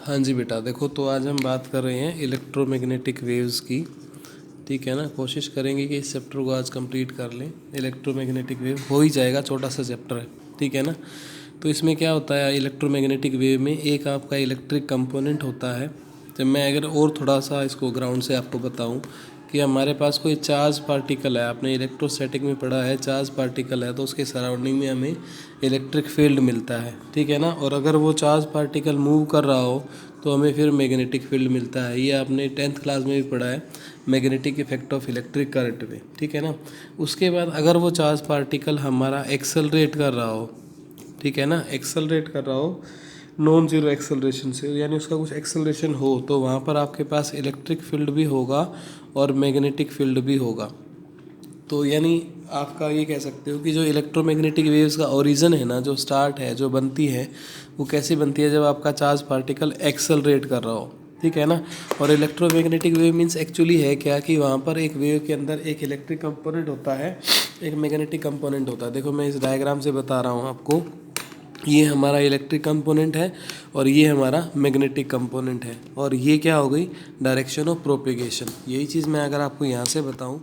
हाँ जी बेटा, देखो तो आज हम बात कर रहे हैं इलेक्ट्रोमैग्नेटिक वेव्स की। ठीक है ना, कोशिश करेंगे कि इस चैप्टर को आज कंप्लीट कर लें। इलेक्ट्रोमैग्नेटिक वेव हो ही जाएगा, छोटा सा चैप्टर है, ठीक है ना। तो इसमें क्या होता है, इलेक्ट्रोमैग्नेटिक वेव में एक आपका इलेक्ट्रिक कंपोनेंट होता है। तो मैं अगर और थोड़ा सा इसको ग्राउंड से आपको बताऊं कि हमारे पास कोई चार्ज पार्टिकल है, आपने इलेक्ट्रोस्टैटिक में पढ़ा है, चार्ज पार्टिकल है तो उसके सराउंडिंग में हमें इलेक्ट्रिक फील्ड मिलता है, ठीक है ना। और अगर वो चार्ज पार्टिकल मूव कर रहा हो तो हमें फिर मैग्नेटिक फील्ड मिलता है। ये आपने 10th क्लास में भी पढ़ा है, magnetic effect of electric current में, ठीक है ना। उसके बाद अगर वो चार्ज पार्टिकल हमारा एक्सेलरेट कर रहा हो, ठीक है ना, एक्सेलरेट कर रहा हो नॉन जीरो एक्सेलरेशन से, यानी उसका कुछ एक्सेलरेशन हो, तो वहाँ पर आपके पास इलेक्ट्रिक फील्ड भी होगा और मैग्नेटिक फील्ड भी होगा। तो यानी आपका ये कह सकते हो कि जो इलेक्ट्रोमैग्नेटिक वेव्स का ओरिजिन है ना, जो स्टार्ट है, जो बनती है, वो कैसी बनती है, जब आपका चार्ज पार्टिकल एक्सेलरेट कर रहा हो, ठीक है ना। और इलेक्ट्रोमैग्नेटिक वेव मीन्स एक्चुअली है क्या कि वहाँ पर एक वेव के अंदर एक इलेक्ट्रिक कंपोनेंट होता है, एक मैग्नेटिक कंपोनेंट होता है। देखो मैं इस डायग्राम से बता रहा हूँ आपको, ये हमारा इलेक्ट्रिक कंपोनेंट है और ये हमारा मैग्नेटिक कंपोनेंट है, और ये क्या हो गई, डायरेक्शन ऑफ प्रोपेगेशन। यही चीज़ मैं अगर आपको यहाँ से बताऊँ,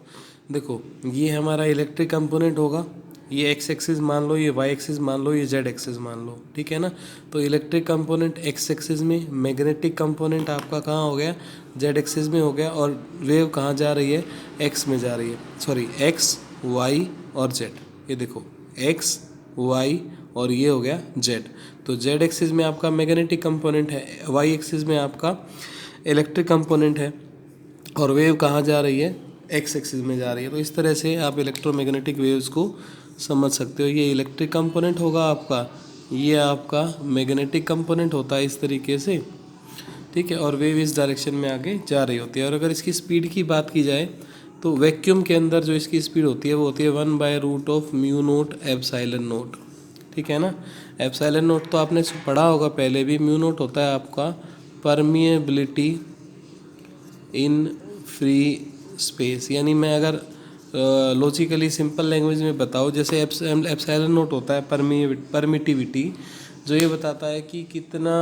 देखो ये हमारा इलेक्ट्रिक कंपोनेंट होगा, ये एक्स एक्सिस मान लो, ये वाई एक्सिस मान लो, ये जेड एक्सिस मान लो, ठीक है ना। तो इलेक्ट्रिक कंपोनेंट एक्स एक्सिस में, मैग्नेटिक कंपोनेंट आपका कहाँ हो गया, जेड एक्सिस में हो गया, और वेव कहाँ जा रही है, एक्स में जा रही है, सॉरी एक्स वाई और जेड। ये देखो एक्स वाई और ये हो गया जेड। तो जेड एक्सिस में आपका मैग्नेटिक कंपोनेंट है, वाई एक्सिस में आपका इलेक्ट्रिक कंपोनेंट है, और वेव कहाँ जा रही है, एक्स एक्सिस में जा रही है। तो इस तरह से आप इलेक्ट्रोमैग्नेटिक वेव्स को समझ सकते हो। ये इलेक्ट्रिक कंपोनेंट होगा आपका, ये आपका मैग्नेटिक कंपोनेंट होता है इस तरीके से, ठीक है। और वेव इस डायरेक्शन में आगे जा रही होती है। और अगर इसकी स्पीड की बात की जाए तो वैक्यूम के अंदर जो इसकी स्पीड होती है वो होती है 1/√ऑफ म्यू नोट एप्सिलॉन नोट, ठीक है ना। एप्सिलॉन नोट तो आपने पढ़ा होगा पहले भी। म्यू नोट होता है आपका परमिएबिलिटी इन फ्री स्पेस, यानी मैं अगर लॉजिकली सिंपल लैंग्वेज में बताऊँ, जैसे एप्सिलॉन नोट होता है परमिटिविटी, जो ये बताता है कि कितना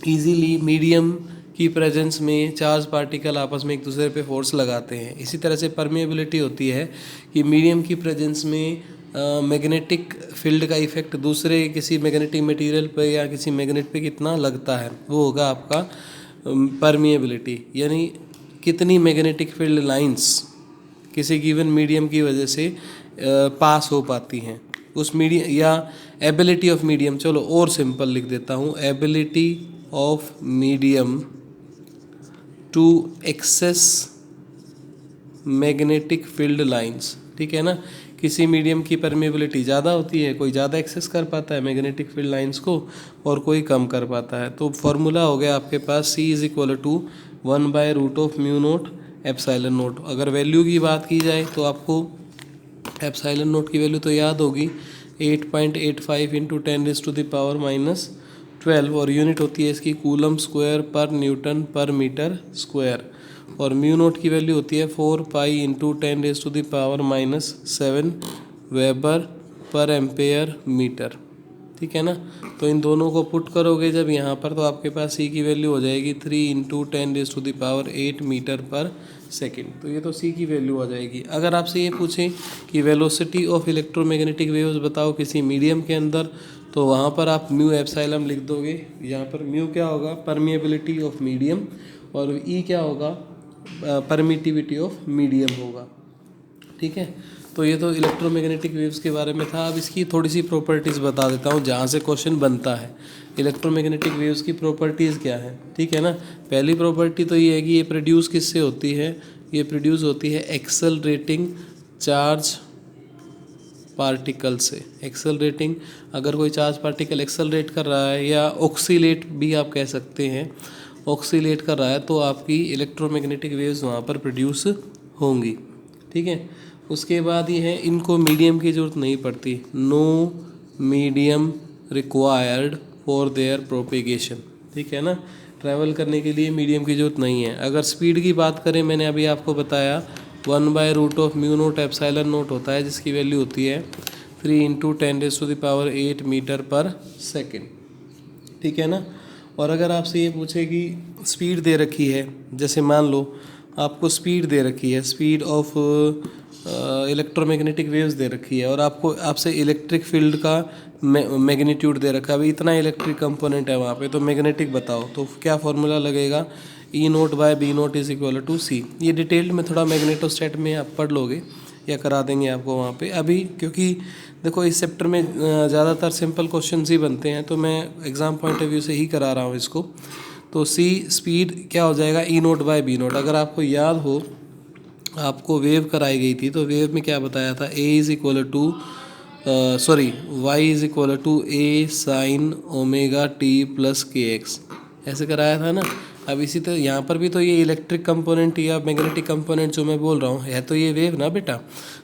इजीली मीडियम की प्रेजेंस में चार्ज पार्टिकल आपस में एक दूसरे पे फोर्स लगाते हैं। इसी तरह से परमेबिलिटी होती है कि मीडियम की प्रेजेंस में मैग्नेटिक फील्ड का इफेक्ट दूसरे किसी मैग्नेटिक मटेरियल पे या किसी मैग्नेट पे कितना लगता है, वो होगा आपका परमिएबिलिटी, यानी कितनी मैग्नेटिक फील्ड लाइंस किसी गिवन मीडियम की वजह से पास हो पाती हैं उस मीडियम, या एबिलिटी ऑफ मीडियम, चलो और सिंपल लिख देता हूँ, ability of medium to access magnetic field lines, ठीक है ना। किसी मीडियम की परमेबिलिटी ज़्यादा होती है, कोई ज़्यादा एक्सेस कर पाता है मैग्नेटिक फील्ड लाइंस को और कोई कम कर पाता है। तो फॉर्मूला हो गया आपके पास C इज इक्वल टू 1/√ऑफ म्यू नोट एप्सिलॉन नोट। अगर वैल्यू की बात की जाए तो आपको एप्सिलॉन नोट की वैल्यू तो याद होगी, 8.85 इंटू 10⁻⁻12, और यूनिट होती है इसकी कूलम स्क्वायर पर न्यूटन पर मीटर स्क्वायर, और म्यू नोट की वैल्यू होती है 4 pi into 10⁻⁻7 weber per ampere metre, ठीक है ना। तो इन दोनों को पुट करोगे जब यहाँ पर, तो आपके पास C की वैल्यू हो जाएगी 3 इंटू 10⁸ मीटर पर सेकेंड। तो ये तो C की वैल्यू आ जाएगी। अगर आपसे ये पूछें कि वेलोसिटी ऑफ इलेक्ट्रोमैग्नेटिक वेव्स बताओ किसी मीडियम के अंदर, तो वहाँ पर आप म्यू एप्सिलॉन लिख दोगे। यहाँ पर म्यू क्या होगा, परमिएबिलिटी ऑफ मीडियम, और E क्या होगा, परमिटिविटी ऑफ मीडियम होगा, ठीक है। तो ये तो इलेक्ट्रोमैग्नेटिक वेव्स के बारे में था। अब इसकी थोड़ी सी प्रॉपर्टीज़ बता देता हूँ जहाँ से क्वेश्चन बनता है। इलेक्ट्रोमैग्नेटिक वेव्स की प्रॉपर्टीज़ क्या है, ठीक है ना। पहली प्रॉपर्टी तो ये है कि ये प्रोड्यूस किससे होती है, ये प्रोड्यूस होती है एक्सेलरेटिंग चार्ज पार्टिकल से। एक्सेलरेटिंग, अगर कोई चार्ज पार्टिकल एक्सेलरेट कर रहा है, या ऑक्सीलेट भी आप कह सकते हैं, ऑक्सीलेट कर रहा है, तो आपकी इलेक्ट्रोमैग्नेटिक वेव्स वहाँ पर प्रोड्यूस होंगी, ठीक है। उसके बाद ये है, इनको मीडियम की ज़रूरत नहीं पड़ती, no medium required for their propagation, ठीक है ना। ट्रैवल करने के लिए मीडियम की ज़रूरत नहीं है। अगर स्पीड की बात करें, मैंने अभी आपको बताया 1/√ऑफ म्यू नोट एप्सिलॉन नोट होता है, जिसकी वैल्यू होती है 3 इंटू 10⁸ मीटर पर सेकेंड, ठीक है ना। और अगर आपसे ये पूछे कि स्पीड दे रखी है, जैसे मान लो आपको स्पीड दे रखी है, स्पीड ऑफ इलेक्ट्रोमैग्नेटिक वेव्स दे रखी है, और आपसे इलेक्ट्रिक फील्ड का मैग्नीट्यूड दे रखा है, अभी इतना इलेक्ट्रिक कंपोनेंट है वहाँ पे, तो मैग्नेटिक बताओ, तो क्या फॉर्मूला लगेगा, E naught by B naught is equal to C. ये डिटेल्ड में थोड़ा मैग्नेटोस्टैट में आप पढ़ लोगे या करा देंगे आपको वहाँ पे। अभी क्योंकि देखो इस चैप्टर में ज़्यादातर सिंपल क्वेश्चन ही बनते हैं, तो मैं एग्ज़ाम पॉइंट ऑफ व्यू से ही करा रहा हूँ इसको। तो सी स्पीड क्या हो जाएगा, ई नोट बाय बी नोट। अगर आपको याद हो, आपको वेव कराई गई थी, तो वेव में क्या बताया था, A is equal to y is equal to A sine omega T plus के एक्स, ऐसे कराया था ना। अब इसी तरह यहाँ पर भी तो ये इलेक्ट्रिक कंपोनेंट या मैग्नेटिक कंपोनेंट जो मैं बोल रहा हूँ है तो ये वेव ना बेटा।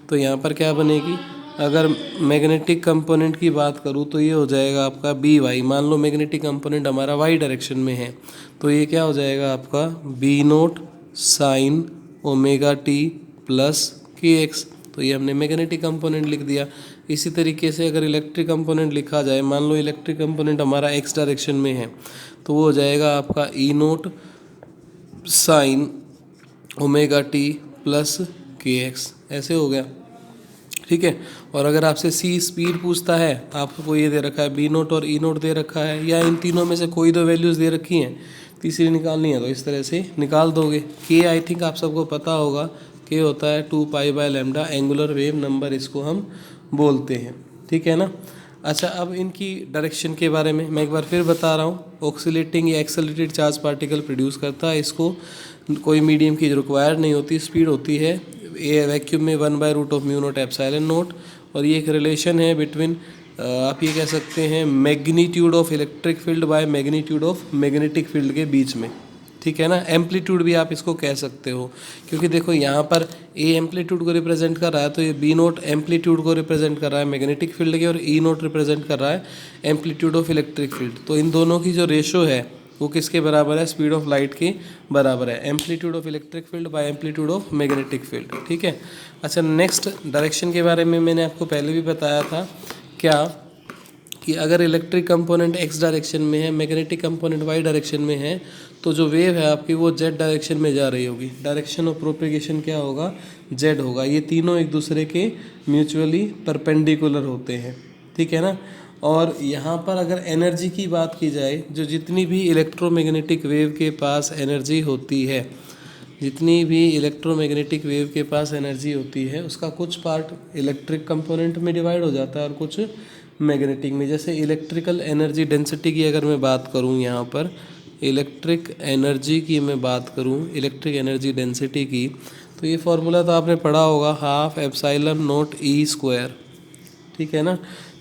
तो यहाँ पर क्या बनेगी, अगर मैग्नेटिक कंपोनेंट की बात करूँ तो ये हो जाएगा आपका बी वाई। मान लो मैग्नेटिक कंपोनेंट हमारा वाई डायरेक्शन में है, तो ये क्या हो जाएगा आपका B naught sine omega T plus के एक्स। तो ये हमने मैग्नेटिक कंपोनेंट लिख दिया। इसी तरीके से अगर इलेक्ट्रिक कंपोनेंट लिखा जाए, मान लो इलेक्ट्रिक कंपोनेंट हमारा एक्स डायरेक्शन में है, तो वो हो जाएगा आपका E naught sine omega T plus के एक्स, ऐसे हो गया, ठीक है। और अगर आपसे सी स्पीड पूछता है, आपको ये दे रखा है बी नोट और ई नोट दे रखा है, या इन तीनों में से कोई दो वैल्यूज़ दे रखी हैं, तीसरी निकालनी है, तो इस तरह से निकाल दोगे। के आई थिंक आप सबको पता होगा, के होता है 2π/λ, एंगुलर वेव नंबर इसको हम बोलते हैं, ठीक है ना। अच्छा, अब इनकी डायरेक्शन के बारे में मैं एक बार फिर बता रहा हूँ। ऑक्सीलेटिंग या एक्सेलरेटेड चार्ज पार्टिकल प्रोड्यूस करता है, इसको कोई मीडियम की रिक्वायर्ड नहीं होती, स्पीड होती है ये वैक्यूम में 1/√μ0 ε0। और ये एक रिलेशन है बिटवीन, आप ये कह सकते हैं, magnitude of electric field by magnitude of magnetic field के बीच में, ठीक है ना। एम्पलीट्यूड भी आप इसको कह सकते हो, क्योंकि देखो यहाँ पर ए एम्पलीट्यूड को रिप्रेजेंट कर रहा है, तो ये बी नोट एम्पलीट्यूड को रिप्रेजेंट कर रहा है मैग्नेटिक फील्ड के, और ई नोट रिप्रेजेंट कर रहा है एम्पलीट्यूड ऑफ इलेक्ट्रिक फील्ड। तो इन दोनों की जो रेशो है वो किसके बराबर है, स्पीड ऑफ लाइट के बराबर है, amplitude of electric field by amplitude of magnetic field, ठीक है। अच्छा, नेक्स्ट डायरेक्शन के बारे में मैंने आपको पहले भी बताया था, क्या कि अगर इलेक्ट्रिक कंपोनेंट एक्स डायरेक्शन में है, मैग्नेटिक कंपोनेंट वाई डायरेक्शन में है, तो जो वेव है आपकी वो जेड डायरेक्शन में जा रही होगी। डायरेक्शन ऑफ प्रोपेगेशन क्या होगा, जेड होगा। ये तीनों एक दूसरे के म्यूचुअली परपेंडिकुलर होते हैं, ठीक है ना। और यहाँ पर अगर एनर्जी की बात की जाए, जो जितनी भी इलेक्ट्रोमैग्नेटिक वेव के पास एनर्जी होती है, जितनी भी इलेक्ट्रोमैग्नेटिक वेव के पास एनर्जी होती है, उसका कुछ पार्ट इलेक्ट्रिक कंपोनेंट में डिवाइड हो जाता है और कुछ मैग्नेटिक में। जैसे इलेक्ट्रिकल एनर्जी डेंसिटी की अगर मैं बात करूँ, यहाँ पर इलेक्ट्रिक एनर्जी की मैं बात करूँ, इलेक्ट्रिक एनर्जी डेंसिटी की, तो ये फॉर्मूला तो आपने पढ़ा होगा, 1/2 ε0 E², ठीक है ना।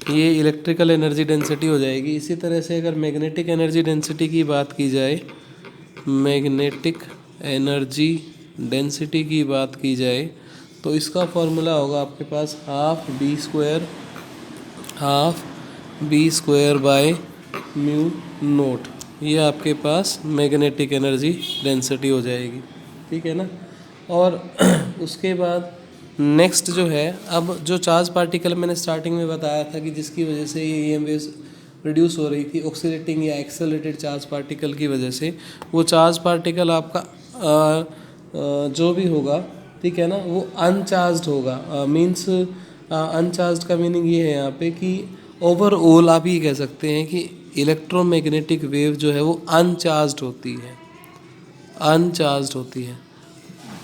ये इलेक्ट्रिकल एनर्जी डेंसिटी हो जाएगी। इसी तरह से अगर मैग्नेटिक एनर्जी डेंसिटी की बात की जाए, मैग्नेटिक एनर्जी डेंसिटी की बात की जाए, तो इसका फॉर्मूला होगा आपके पास 1/2b² ये आपके पास मैग्नेटिक एनर्जी डेंसिटी हो जाएगी, ठीक है ना। और उसके बाद नेक्स्ट जो है, अब जो चार्ज पार्टिकल मैंने स्टार्टिंग में बताया था कि जिसकी वजह से ये ईएम वेव्स रिड्यूस हो रही थी, ऑक्सीलेटिंग या एक्सेलरेटेड चार्ज पार्टिकल की वजह से, वो चार्ज पार्टिकल आपका जो भी होगा, ठीक है ना, वो अनचार्ज्ड होगा। मींस अनचार्ज्ड का मीनिंग ये है यहाँ पे कि ओवरऑल आप ये कह सकते हैं कि इलेक्ट्रोमैग्नेटिक वेव जो है वो अनचार्ज्ड होती है, अनचार्ज्ड होती है,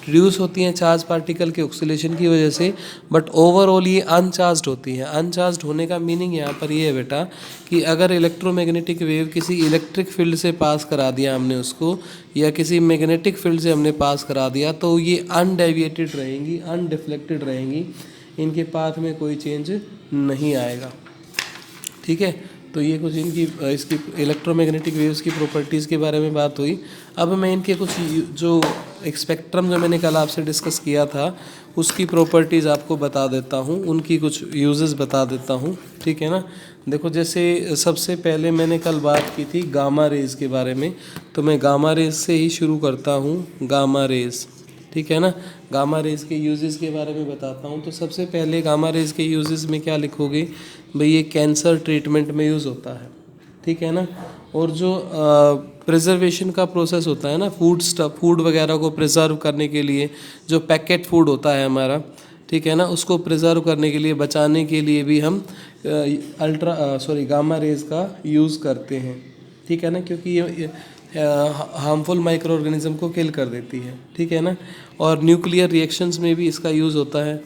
रिड्यूस होती हैं चार्ज पार्टिकल के ऑक्सीलेशन की वजह से, बट ओवरऑल ये अनचार्ज्ड होती है। अनचार्ज्ड होने का मीनिंग यहाँ पर ये है बेटा कि अगर इलेक्ट्रोमैग्नेटिक वेव किसी इलेक्ट्रिक फील्ड से पास करा दिया हमने उसको, या किसी मैग्नेटिक फील्ड से हमने पास करा दिया, तो ये अनडेविएटेड रहेंगी, अनडिफ्लेक्टेड रहेंगी, इनके पाथ में कोई चेंज नहीं आएगा, ठीक है। तो ये कुछ इनकी इसकी इलेक्ट्रोमैग्नेटिक वेव्स की प्रॉपर्टीज़ के बारे में बात हुई। अब मैं इनके कुछ जो एक स्पेक्ट्रम जो मैंने कल आपसे डिस्कस किया था उसकी प्रॉपर्टीज़ आपको बता देता हूँ, उनकी कुछ यूजेस बता देता हूँ, ठीक है ना। देखो, जैसे सबसे पहले मैंने कल बात की थी गामा रेज़ के बारे में, तो मैं गामा रेज़ से ही शुरू करता हूँ। गामा रेज़, ठीक है ना। गामा रेज़ के यूजेस के बारे में बताता हूँ। तो सबसे पहले गामा रेज़ के यूजेस में क्या लिखोगे भाई, ये कैंसर ट्रीटमेंट में यूज़ होता है, ठीक है ना। और जो प्रिजर्वेशन का प्रोसेस होता है ना, फूड वगैरह को प्रिजर्व करने के लिए, जो पैकेट फूड होता है हमारा, ठीक है ना, उसको प्रिजर्व करने के लिए, बचाने के लिए भी हम गामा रेज का यूज़ करते हैं, ठीक है ना, क्योंकि ये हार्मफुल माइक्रो ऑर्गेनिज्म को किल कर देती है, ठीक है ना। और न्यूक्लियर रिएक्शंस में भी इसका यूज़ होता है,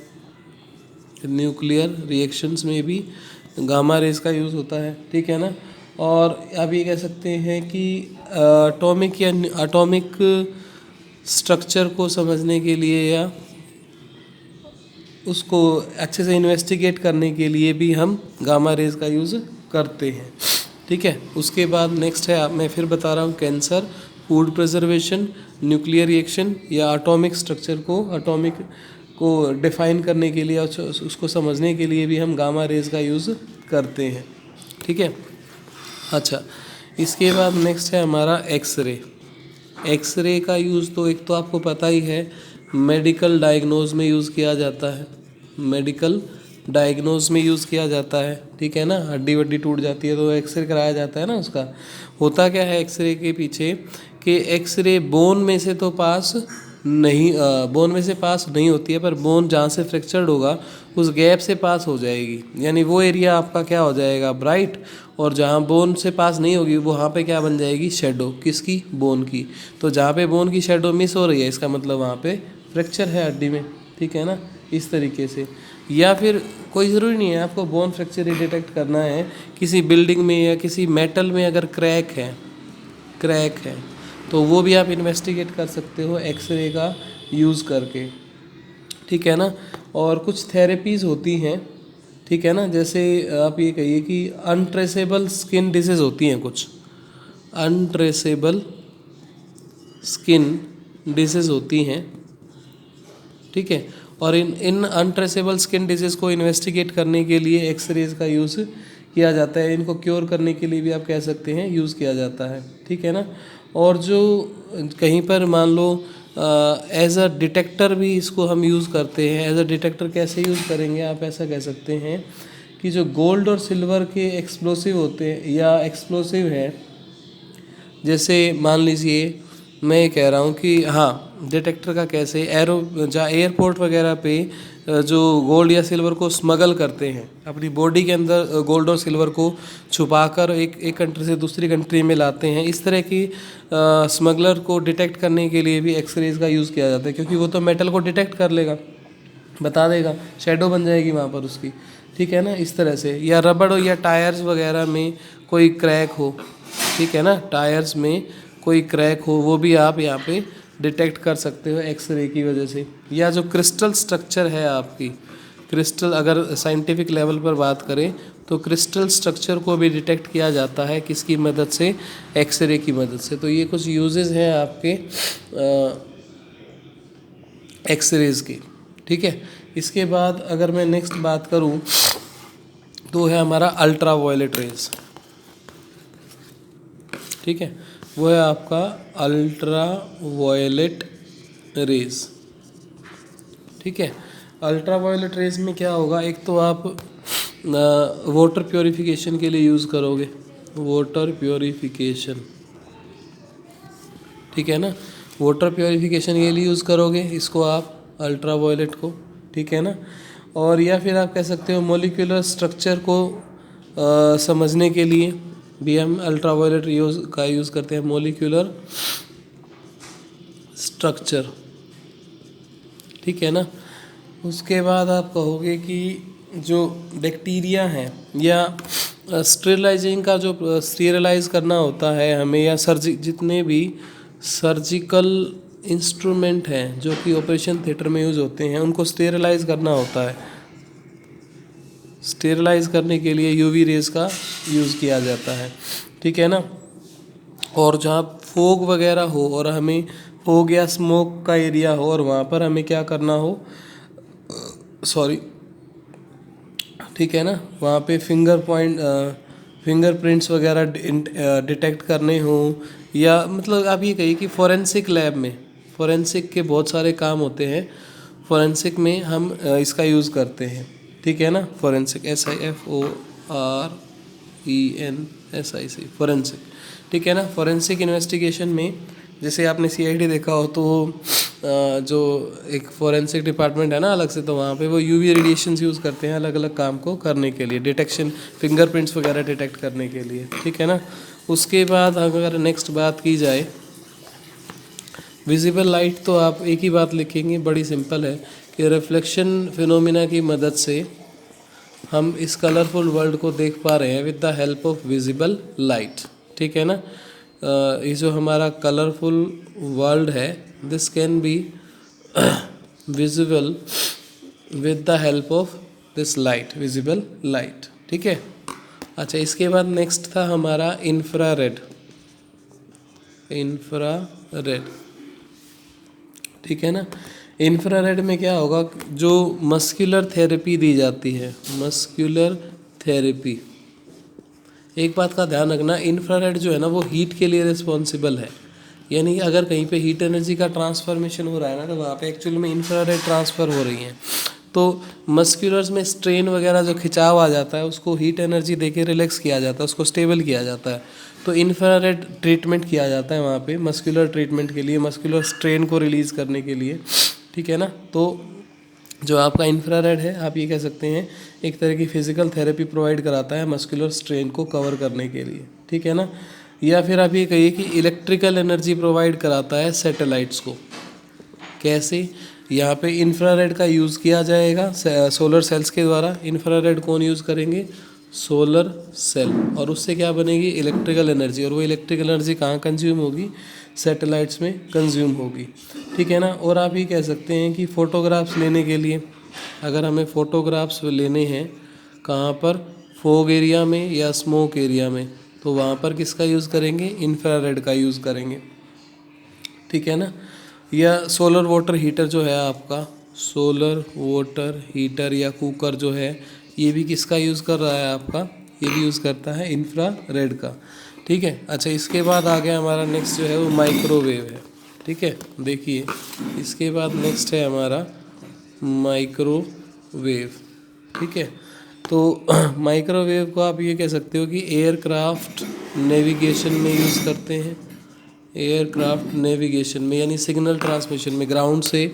न्यूक्लियर रिएक्शंस में भी गामा रेज का यूज़ होता है, ठीक है ना। और आप ये कह सकते हैं कि एटॉमिक स्ट्रक्चर को समझने के लिए या उसको अच्छे से इन्वेस्टिगेट करने के लिए भी हम गामा रेज का यूज़ करते हैं, ठीक है। उसके बाद नेक्स्ट है, मैं फिर बता रहा हूँ, cancer, food preservation, nuclear reaction या एटॉमिक स्ट्रक्चर को डिफाइन करने के लिए, उसको समझने के लिए भी हम गामा रेज का यूज़ करते हैं, ठीक है। अच्छा, इसके बाद नेक्स्ट है हमारा एक्सरे। एक्सरे का यूज़ तो एक तो आपको पता ही है, मेडिकल डायग्नोज में यूज़ किया जाता है, मेडिकल डायग्नोज में यूज़ किया जाता है, ठीक है ना। हड्डी वड्डी टूट जाती है तो एक्सरे कराया जाता है ना उसका। होता क्या है एक्सरे के पीछे कि एक्सरे बोन में से पास नहीं होती है, पर बोन जहाँ से फ्रैक्चर्ड होगा उस गैप से पास हो जाएगी, यानी वो एरिया आपका क्या हो जाएगा, ब्राइट, और जहाँ बोन से पास नहीं होगी वहाँ पे क्या बन जाएगी, शेडो, किसकी, बोन की। तो जहाँ पे बोन की शेडो मिस हो रही है, इसका मतलब वहाँ पे फ्रैक्चर है हड्डी में, ठीक है ना, इस तरीके से। या फिर कोई ज़रूरी नहीं है आपको बोन फ्रैक्चर ही डिटेक्ट करना है, किसी बिल्डिंग में या किसी मेटल में अगर क्रैक है तो वो भी आप इन्वेस्टिगेट कर सकते हो एक्सरे का यूज़ करके, ठीक है ना। और कुछ थेरेपीज़ होती हैं, ठीक है ना, जैसे आप ये कहिए कि अनट्रेसेबल स्किन डिजीज़ होती हैं, कुछ अनट्रेसेबल स्किन डिजीज़ होती हैं, ठीक है। और इन अनट्रेसेबल स्किन डिजीज़ को इन्वेस्टिगेट करने के लिए एक्सरेज का यूज़ किया जाता है, इनको क्योर करने के लिए भी आप कह सकते हैं यूज़ किया जाता है, ठीक है ना। और जो कहीं पर मान लो एज अ डिटेक्टर भी इसको हम यूज़ करते हैं। एज अ डिटेक्टर कैसे यूज़ करेंगे, आप ऐसा कह सकते हैं कि जो गोल्ड और सिल्वर के एक्सप्लोसिव होते हैं या एक्सप्लोसिव है, जैसे मान लीजिए मैं ये कह रहा हूँ कि हाँ, डिटेक्टर का कैसे, जहाँ एयरपोर्ट वगैरह पे जो गोल्ड या सिल्वर को स्मगल करते हैं, अपनी बॉडी के अंदर गोल्ड और सिल्वर को छुपाकर एक कंट्री से दूसरी कंट्री में लाते हैं, इस तरह की स्मगलर को डिटेक्ट करने के लिए भी एक्सरेज का यूज़ किया जाता है, क्योंकि वो तो मेटल को डिटेक्ट कर लेगा, बता देगा, शेडो बन जाएगी वहाँ पर उसकी, ठीक है ना, इस तरह से। या रबड़ हो या टायर्स वगैरह में कोई क्रैक हो, ठीक है ना, टायर्स में कोई क्रैक हो, वो भी आप यहाँ पे डिटेक्ट कर सकते हो एक्सरे की वजह से। या जो क्रिस्टल स्ट्रक्चर है आपकी, क्रिस्टल अगर साइंटिफिक लेवल पर बात करें तो क्रिस्टल स्ट्रक्चर को भी डिटेक्ट किया जाता है, किसकी मदद से, एक्सरे की मदद से। तो ये कुछ यूजेस हैं आपके एक्सरेज के, ठीक है। इसके बाद अगर मैं नेक्स्ट बात करूं तो है हमारा अल्ट्रा वायलेट रेज, ठीक है, वो है आपका अल्ट्रा वायलेट रेज, ठीक है। अल्ट्रा वायलेट रेज में क्या होगा, एक तो आप वाटर प्योरिफिकेशन के लिए यूज़ करोगे, वाटर प्योरिफिकेशन, ठीक है ना, वाटर प्योरिफिकेशन के लिए यूज़ करोगे इसको आप, अल्ट्रा वायलेट को, ठीक है ना। और या फिर आप कह सकते हो मॉलिक्यूलर स्ट्रक्चर को समझने के लिए भी हम अल्ट्रा वायलेट यूज़ करते हैं, मॉलिक्यूलर स्ट्रक्चर, ठीक है ना। उसके बाद आप कहोगे कि जो बैक्टीरिया हैं या स्टेरिलाइजिंग का जो स्टेरिलाइज करना होता है हमें, या जितने भी सर्जिकल इंस्ट्रूमेंट हैं जो कि ऑपरेशन थिएटर में यूज़ होते हैं, उनको स्टेरिलाइज करना होता है। स्टेरिलाइज करने के लिए यूवी रेज का यूज़ किया जाता है, ठीक है ना। और जहाँ फोग वगैरह हो और हमें फोग या स्मोक का एरिया हो और वहाँ पर हमें क्या करना हो, ठीक है ना, वहाँ पे फिंगरप्रिंट्स वगैरह डिटेक्ट करने हो, या मतलब आप ये कहिए कि फोरेंसिक लैब में, फोरेंसिक के बहुत सारे काम होते हैं, फोरेंसिक में हम इसका यूज़ करते हैं, ठीक है ना। फोरेंसिक, SIFORENSIC, फोरेंसिक, ठीक है ना। फॉरेंसिक इन्वेस्टिगेशन में जैसे आपने सीआईडी देखा हो तो जो एक फॉरेंसिक डिपार्टमेंट है ना अलग से, तो वहाँ पे वो यूवी रेडिएशंस यूज़ करते हैं अलग अलग काम को करने के लिए, डिटेक्शन फिंगरप्रिंट्स वगैरह डिटेक्ट करने के लिए, ठीक है ना। उसके बाद अगर नेक्स्ट बात की जाए विजिबल लाइट, तो आप एक ही बात लिखेंगे, बड़ी सिंपल है कि रिफ्लेक्शन फिनोमिना की मदद से हम इस कलरफुल वर्ल्ड को देख पा रहे हैं with the help of visible light, ठीक है ना। ये जो हमारा कलरफुल वर्ल्ड है this can be visible with the help of this light, visible light, ठीक है। अच्छा, इसके बाद नेक्स्ट था हमारा इंफ्रारेड, इंफ्रारेड, ठीक है ना। इंफ्रारेड में क्या होगा, जो मस्कुलर थेरेपी दी जाती है, मस्कुलर थेरेपी, एक बात का ध्यान रखना, इंफ्रारेड जो है ना वो हीट के लिए रिस्पॉन्सिबल है, यानी अगर कहीं पे हीट एनर्जी का ट्रांसफॉर्मेशन हो रहा है ना तो वहाँ पे एक्चुअली में इंफ्रारेड ट्रांसफ़र हो रही हैं। तो मस्कुलर्स में स्ट्रेन वगैरह जो खिंचाव आ जाता है उसको हीट एनर्जी देके रिलैक्स किया जाता है, उसको स्टेबल किया जाता है। तो इंफ्रारेड ट्रीटमेंट किया जाता है वहाँ पे मस्कुलर ट्रीटमेंट के लिए, मस्कुलर स्ट्रेन को रिलीज़ करने के लिए, ठीक है ना। तो जो आपका इंफ्रारेड है आप ये कह सकते हैं एक तरह की फिजिकल थेरेपी प्रोवाइड कराता है मस्कुलर स्ट्रेन को कवर करने के लिए, ठीक है ना। या फिर आप ये कहिए कि इलेक्ट्रिकल एनर्जी प्रोवाइड कराता है सैटेलाइट्स को। कैसे, यहाँ पे इंफ्रारेड का यूज़ किया जाएगा सोलर सेल्स के द्वारा। इंफ्रारेड कौन यूज़ करेंगे, सोलर सेल, और उससे क्या बनेगी, इलेक्ट्रिकल एनर्जी, और वो इलेक्ट्रिकल एनर्जी कहाँ कंज्यूम होगी, सैटेलाइट्स में कंज्यूम होगी, ठीक है ना। और आप ये कह सकते हैं कि फ़ोटोग्राफ्स लेने के लिए, अगर हमें फ़ोटोग्राफ्स लेने हैं कहाँ पर, फोग एरिया में या स्मोक एरिया में, तो वहाँ पर किसका यूज़ करेंगे, इंफ्रारेड का यूज़ करेंगे, ठीक है ना। या सोलर वाटर हीटर जो है आपका, सोलर वाटर हीटर या कुकर जो है ये भी किसका यूज़ कर रहा है आपका, ये भी यूज़ करता है इंफ्रारेड का, ठीक है। अच्छा, इसके बाद आ गया हमारा नेक्स्ट जो है वो माइक्रोवेव है, ठीक है। देखिए इसके बाद नेक्स्ट है हमारा माइक्रोवेव, ठीक है। तो माइक्रोवेव को आप ये कह सकते हो कि एयरक्राफ्ट नेविगेशन में यूज़ करते हैं, एयरक्राफ्ट नेविगेशन में, यानी सिग्नल ट्रांसमिशन में, ग्राउंड से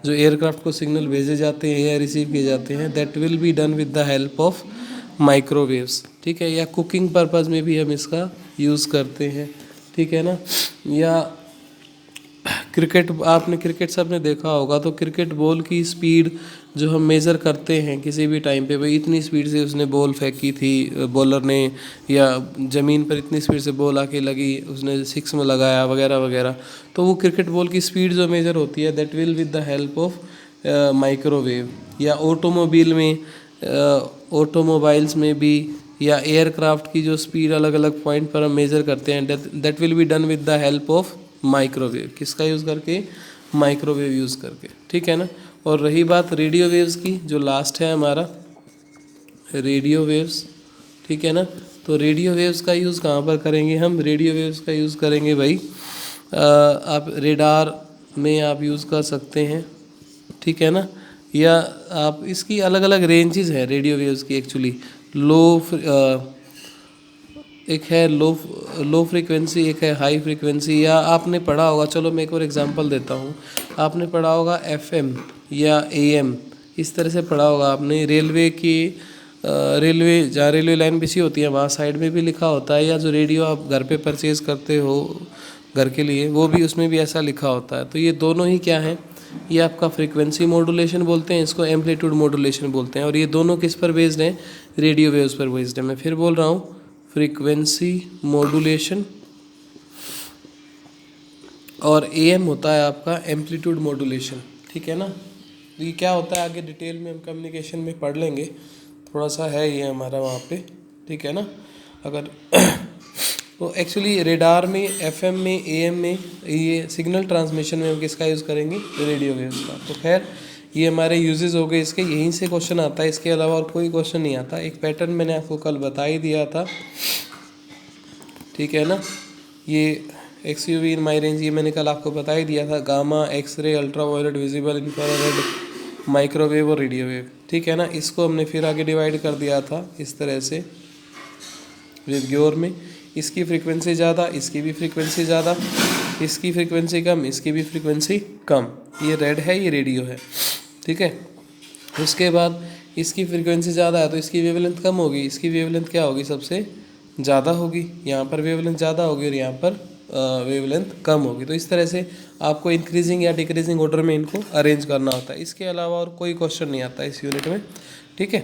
जो एयरक्राफ्ट को सिग्नल भेजे जाते हैं या रिसीव किए जाते हैं that will be done with the help of microwaves, ठीक है। या कुकिंग पर्पज़ में भी हम इसका यूज़ करते हैं, ठीक है ना। या क्रिकेट, आपने क्रिकेट सबने देखा होगा, तो क्रिकेट बॉल की स्पीड जो हम मेज़र करते हैं किसी भी टाइम पे, भाई इतनी स्पीड से उसने बॉल फेंकी थी बॉलर ने, या ज़मीन पर इतनी स्पीड से बॉल आके लगी, उसने सिक्स में लगाया वगैरह वगैरह, तो वो क्रिकेट बॉल की स्पीड जो मेज़र होती है that will with the help of microwave. या ऑटोमोबाइल में, ऑटोमोबाइल्स में भी, या एयरक्राफ्ट की जो स्पीड अलग अलग पॉइंट पर हम मेज़र करते हैं that will be done with the help of microwave, किसका यूज़ करके, माइक्रोवेव यूज़ करके, ठीक है ना। और रही बात रेडियो वेव्स की, जो लास्ट है हमारा रेडियो वेव्स, ठीक है ना। तो रेडियो वेव्स का यूज़ कहाँ पर करेंगे हम, रेडियो वेव्स का यूज़ करेंगे भाई आप रेडार में आप यूज़ कर सकते हैं, ठीक है ना। या आप इसकी अलग अलग रेंजेस हैं रेडियो वेव्स की एक्चुअली, एक है लो फ्रीक्वेंसी, एक है हाई फ्रीक्वेंसी। या आपने पढ़ा होगा, चलो मैं एक और एग्जांपल देता हूँ, आपने पढ़ा होगा एफएम या एएम, इस तरह से पढ़ा होगा आपने। रेलवे की रेलवे जहाँ रेलवे लाइन बिछी होती है वहाँ साइड में भी लिखा होता है, या जो रेडियो आप घर पे परचेज़ करते हो घर के लिए वो भी, उसमें भी ऐसा लिखा होता है। तो ये दोनों ही क्या है, ये आपका फ्रीक्वेंसी मॉड्यूलेशन बोलते हैं, इसको एम्पलीट्यूड मॉड्यूलेशन बोलते हैं, और ये दोनों किस पर बेस्ड हैं, रेडियो वेव्स पर बेस्ड है। मैं फिर बोल रहा हूँ, फ्रीक्वेंसी मॉड्यूलेशन, और एएम होता है आपका एम्पलीट्यूड मॉड्यूलेशन, ठीक है ना। तो ये क्या होता है आगे डिटेल में हम कम्युनिकेशन में पढ़ लेंगे, थोड़ा सा है ये हमारा वहाँ पे, ठीक है ना। अगर तो एक्चुअली रेडार में, एफएम में, एएम में, ये सिग्नल ट्रांसमिशन में हम किसका यूज़ करेंगे, रेडियो वेव्स का। तो खैर ये हमारे यूजेस हो गए इसके, यहीं से क्वेश्चन आता है, इसके अलावा और कोई क्वेश्चन नहीं आता। एक पैटर्न मैंने आपको कल बता ही दिया था, ठीक है ना। ये एक्सयूवी इन माई रेंज, ये मैंने कल आपको बता ही दिया था, gamma, X ray, ultraviolet, visible, infrared, microwave और रेडियो वेव, ठीक है ना। इसको हमने फिर आगे डिवाइड कर दिया था इस तरह से विद ग्योर में। इसकी फ्रीक्वेंसी ज़्यादा, इसकी भी फ्रीक्वेंसी ज़्यादा, इसकी फ्रीक्वेंसी कम, इसकी भी फ्रीक्वेंसी कम। ये रेड है, ये रेडियो है, ठीक है। उसके बाद इसकी फ्रीक्वेंसी ज़्यादा है तो इसकी वेवलेंथ कम होगी, इसकी वेवलेंथ क्या होगी, सबसे ज़्यादा होगी। यहाँ पर वेवलेंथ ज़्यादा होगी और यहाँ पर वेवलेंथ कम होगी। तो इस तरह से आपको इंक्रीजिंग या डिक्रीजिंग ऑर्डर में इनको अरेंज करना होता है। इसके अलावा और कोई क्वेश्चन नहीं आता इस यूनिट में, ठीक है।